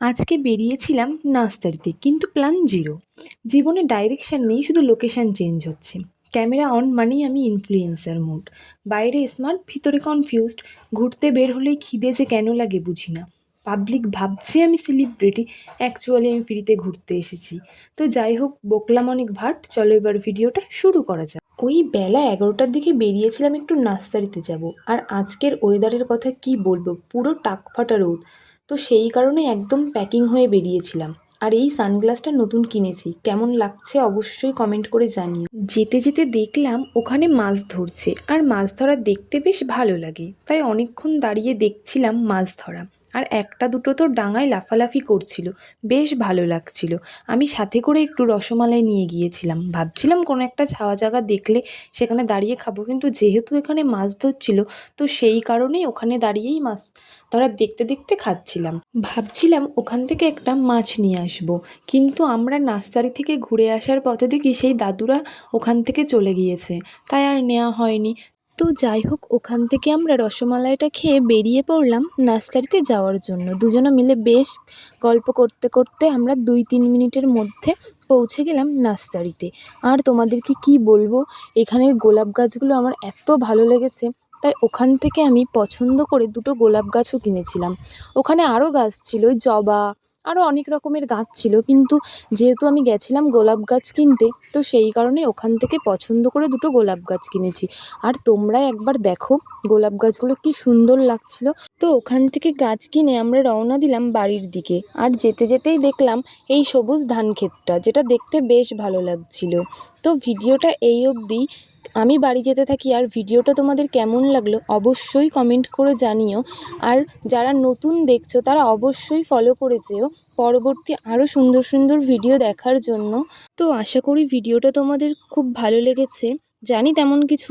আজকে বেরিয়েছিলাম নার্সারিতে, কিন্তু প্ল্যান জিরো। জীবনে ডাইরেকশন নেই, শুধু লোকেশন চেঞ্জ হচ্ছে। ক্যামেরা অন মানেই আমি ইনফ্লুয়েন্সার মুড। বাইরে স্মার্ট, ভিতরে কনফিউজড। ঘুরতে বের হলেই খিদে যে কেন লাগে বুঝি না। পাবলিক ভাবছে আমি সেলিব্রিটি, অ্যাকচুয়ালি আমি ফ্রিতে ঘুরতে এসেছি। তো যাই হোক, বকলাম অনেক ভাট, চলো এবার ভিডিওটা শুরু করা যাক। ওই বেলা 11টার দিকে বেরিয়েছিলাম একটু নার্সারিতে যাব। আর আজকের ওয়েদারের কথা কি বলবো, পুরো টাকফাটা রোদ। তো সেই কারণে একদম প্যাকিং হয়ে বেরিয়েছিলাম। আর এই সানগ্লাসটা নতুন কিনেছি, কেমন লাগছে অবশ্যই কমেন্ট করে জানিও। যেতে যেতে দেখলাম ওখানে মাছ ধরছে, আর মাছ ধরা দেখতে বেশ ভালো লাগে, তাই অনেকক্ষণ দাঁড়িয়ে দেখছিলাম মাছ ধরা। আর একটা দুটো তো ডাঙায় লাফালাফি করছিল, বেশ ভালো লাগছিল। আমি সাথে করে একটু রসমালাই নিয়ে গিয়েছিলাম, ভাবছিলাম কোনো একটা ছাওয়া জায়গা দেখলে সেখানে দাঁড়িয়ে খাবো, কিন্তু যেহেতু এখানে মাছ ধরছিল তো সেই কারণেই ওখানে দাঁড়িয়েই মাছ ধরা দেখতে দেখতে খাচ্ছিলাম। ভাবছিলাম ওখান থেকে একটা মাছ নিয়ে আসবো, কিন্তু আমরা নার্সারি থেকে ঘুরে আসার পথে দেখি সেই দাদুরা ওখান থেকে চলে গিয়েছে, তাই আর নেওয়া হয়নি। তো যাই হোক, ওখান থেকে আমরা রসমালাইটা খেয়ে বেরিয়ে পড়লাম নার্সারিতে যাওয়ার জন্য। দুজনে মিলে বেশ গল্প করতে করতে আমরা 2-3 মিনিটের মধ্যে পৌঁছে গেলাম নার্সারিতে। আর তোমাদেরকে কি বলবো, এখানের গোলাপ গাছগুলো আমার এত ভালো লেগেছে, তাই ওখান থেকে আমি পছন্দ করে দুটো গোলাপ গাছও কিনেছিলাম। ওখানে আরও গাছ ছিল, ওই জবা, আরও অনেক রকমের গাছ ছিল, কিন্তু যেহেতু আমি গেছিলাম গোলাপ গাছ কিনতে, তো সেই কারণে ওখান থেকে পছন্দ করে দুটো গোলাপ গাছ কিনেছি। আর তোমরা একবার দেখো গোলাপ গাছগুলো কি সুন্দর লাগছিল। তো ওখান থেকে গাছ কিনে আমরা রওনা দিলাম বাড়ির দিকে। আর যেতে যেতেই দেখলাম এই সবুজ ধান ক্ষেতটা, যেটা দেখতে বেশ ভালো লাগছিল। তো ভিডিওটা এই অবধি, আমি বাড়ি যেতে থাকি। আর ভিডিওটা তোমাদের কেমন লাগলো অবশ্যই কমেন্ট করে জানিও। আর যারা নতুন দেখছো তারা অবশ্যই ফলো করে যেও পরবর্তী আরও সুন্দর সুন্দর ভিডিও দেখার জন্য। তো আশা করি ভিডিওটা তোমাদের খুব ভালো লেগেছে, জানি তেমন কিছু